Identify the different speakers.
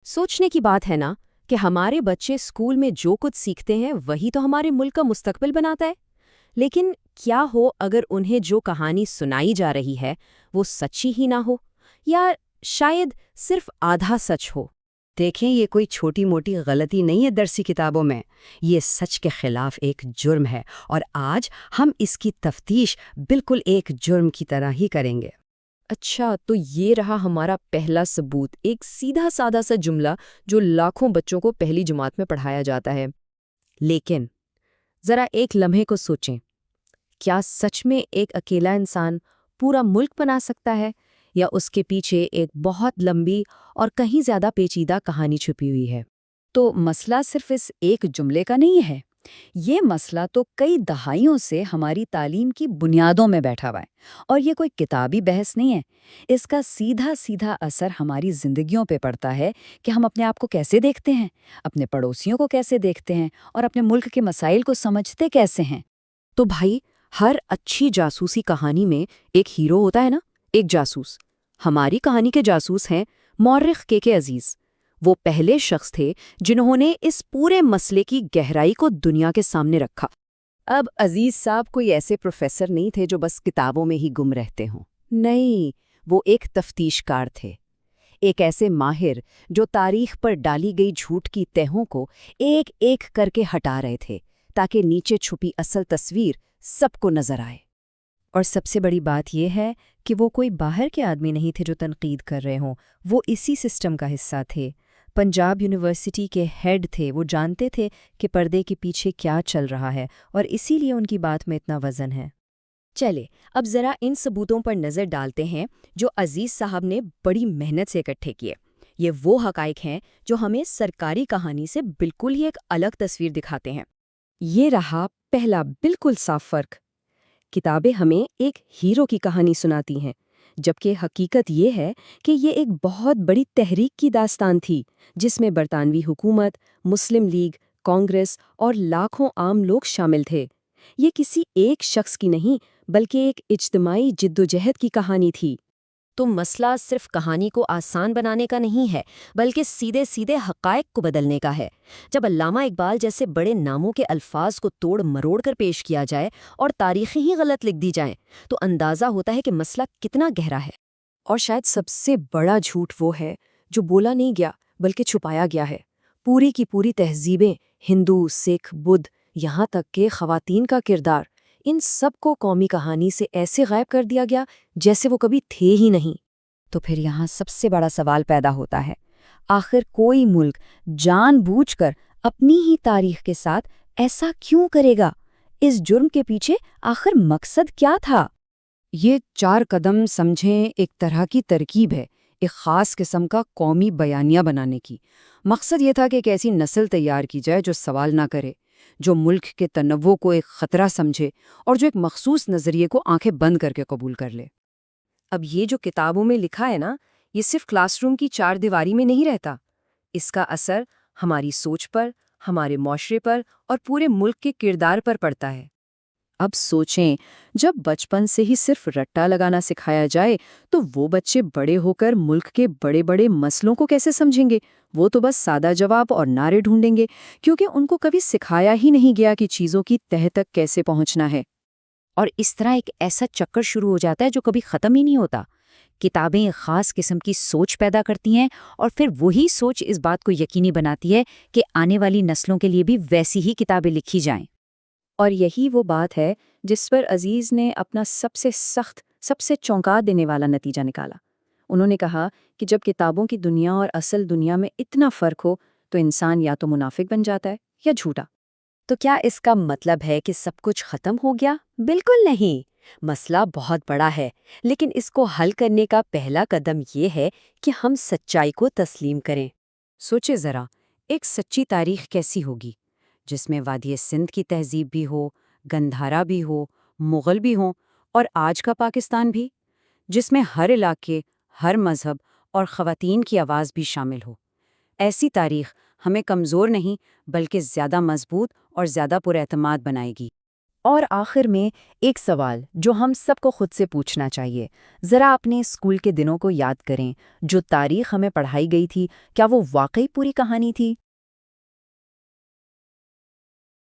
Speaker 1: सोचने की बात है ना कि हमारे बच्चे स्कूल में जो कुछ सीखते हैं वही तो हमारे मुल्क का मुस्तकबिल बनाता है। लेकिन क्या हो अगर उन्हें जो कहानी सुनाई जा रही है वो सच्ची ही ना हो, या शायद सिर्फ आधा सच हो।
Speaker 2: देखें, ये कोई छोटी मोटी गलती नहीं है दरसी किताबों में। ये सच के खिलाफ एक जुर्म है और आज हम इसकी तफ्तीश बिल्कुल एक जुर्म की तरह ही करेंगे।
Speaker 1: अच्छा, तो ये रहा हमारा पहला सबूत, एक सीधा साधा सा जुमला जो लाखों बच्चों को पहली जमात में पढ़ाया जाता है। लेकिन जरा एक लम्हे को सोचें, क्या सच में एक अकेला इंसान पूरा मुल्क बना सकता है, या उसके पीछे एक बहुत लंबी और कहीं ज्यादा पेचीदा कहानी छुपी हुई है?
Speaker 2: तो मसला सिर्फ इस एक जुमले का नहीं है। ये मसला तो कई दहाइयों से हमारी तालीम की बुनियादों में बैठा हुआ है। और ये कोई किताबी बहस नहीं है। इसका सीधा सीधा असर हमारी जिंदगियों पे पड़ता है कि हम अपने आप को कैसे देखते हैं, अपने पड़ोसियों को कैसे देखते हैं और अपने मुल्क के मसाइल को समझते कैसे हैं।
Speaker 1: तो भाई, हर अच्छी जासूसी कहानी में एक हीरो होता है ना, एक जासूस। हमारी कहानी के जासूस हैं मौर्रिख के अजीज। वो पहले शख्स थे जिन्होंने इस पूरे मसले की गहराई को दुनिया के सामने रखा। अब अजीज साहब कोई ऐसे प्रोफेसर नहीं थे जो बस किताबों में ही गुम रहते हों। नहीं, वो एक तफ्तीशकार थे। एक ऐसे माहिर जो तारीख पर डाली गई झूठ की तहों को एक एक करके हटा रहे थे, ताकि नीचे छुपी असल तस्वीर सबको नजर आए। और सबसे बड़ी बात यह है कि वो कोई बाहर के आदमी नहीं थे जो तनकीद कर रहे हों, वो इसी सिस्टम का हिस्सा थे। पंजाब यूनिवर्सिटी के हेड थे। वो जानते थे कि पर्दे के पीछे क्या चल रहा है, और इसीलिए उनकी बात में इतना वजन है। चले, अब ज़रा इन सबूतों पर नज़र डालते हैं जो अजीज़ साहब ने बड़ी मेहनत से इकट्ठे किए। ये वो हक़ाइक़ हैं जो हमें सरकारी कहानी से बिल्कुल ही एक अलग तस्वीर दिखाते हैं। ये रहा पहला बिल्कुल साफ फ़र्क। किताबें हमें एक हीरो की कहानी सुनाती हैं, जबकि हकीकत ये है कि ये एक बहुत बड़ी तहरीक की दास्तान थी, जिसमें बरतानवी हुकूमत, मुस्लिम लीग, कांग्रेस और लाखों आम लोग शामिल थे। ये किसी एक शख्स की नहीं, बल्कि एक इज्तिमाई जिद्दोजहद की कहानी थी। तो मसला सिर्फ कहानी को आसान बनाने का नहीं है, बल्कि सीधे सीधे हक़ाइक़ को बदलने का है। जब अल्लामा इकबाल जैसे बड़े नामों के अल्फाज को तोड़ मरोड़ कर पेश किया जाए और तारीखें ही गलत लिख दी जाएं, तो अंदाज़ा होता है कि मसला कितना गहरा है। और शायद सबसे बड़ा झूठ वो है जो बोला नहीं गया, बल्कि छुपाया गया है। पूरी की पूरी तहजीबें, हिंदू, सिख, बुद्ध, यहाँ तक के ख़वातीन का किरदार, इन सब को कौमी कहानी से ऐसे गायब कर दिया गया जैसे वो कभी थे ही नहीं। तो फिर यहाँ सबसे बड़ा सवाल पैदा होता है, आखिर कोई मुल्क जानबूझकर अपनी ही तारीख के साथ ऐसा क्यों करेगा? इस जुर्म के पीछे आखिर मकसद क्या था?
Speaker 2: ये 4 कदम समझें एक तरह की तरकीब है, एक ख़ास किस्म का कौमी बयानिया बनाने की। मकसद ये था कि एक ऐसी नस्ल तैयार की जाए जो सवाल ना करे, जो मुल्क के तनव्वुर को एक ख़तरा समझे और जो एक मखसूस नज़रिए को आंखें बंद करके कबूल कर ले। अब ये जो किताबों में लिखा है ना, ये सिर्फ क्लासरूम की 4 दीवारी में नहीं रहता। इसका असर हमारी सोच पर, हमारे माशरे पर और पूरे मुल्क के किरदार पर पड़ता है। अब सोचें, जब बचपन से ही सिर्फ रट्टा लगाना सिखाया जाए, तो वो बच्चे बड़े होकर मुल्क के बड़े बड़े मसलों को कैसे समझेंगे? वो तो बस सादा जवाब और नारे ढूंढेंगे, क्योंकि उनको कभी सिखाया ही नहीं गया कि चीज़ों की तह तक कैसे पहुंचना है। और इस तरह एक ऐसा चक्कर शुरू हो जाता है जो कभी ख़त्म ही नहीं होता। किताबें एक ख़ास किस्म की सोच पैदा करती हैं, और फिर वही सोच इस बात को यकीनी बनाती है कि आने वाली नस्लों के लिए भी वैसी ही किताबें लिखी जाएं। और यही वो बात है जिस पर अजीज़ ने अपना सबसे सख्त, सबसे चौंका देने वाला नतीजा निकाला। उन्होंने कहा कि जब किताबों की दुनिया और असल दुनिया में इतना फ़र्क हो, तो इंसान या तो मुनाफिक बन जाता है या झूठा। तो क्या इसका मतलब है कि सब कुछ ख़त्म हो गया? बिल्कुल नहीं। मसला बहुत बड़ा है, लेकिन इसको हल करने का पहला कदम ये है कि हम सच्चाई को तस्लीम करें। सोचे ज़रा, एक सच्ची तारीख कैसी होगी, जिसमें वादी सिंध की तहजीब भी हो, गंधारा भी हो, मुग़ल भी हों और आज का पाकिस्तान भी, जिसमें हर इलाके, हर मज़हब और ख़वातीन की आवाज़ भी शामिल हो। ऐसी तारीख हमें कमज़ोर नहीं, बल्कि ज़्यादा मजबूत और ज़्यादा पुरएतमाद बनाएगी।
Speaker 1: اور آخر میں ایک سوال جو ہم سب کو خود سے پوچھنا چاہیے، ذرا اپنے اسکول کے دنوں کو یاد کریں، جو تاریخ ہمیں پڑھائی گئی تھی، کیا وہ واقعی پوری کہانی تھی؟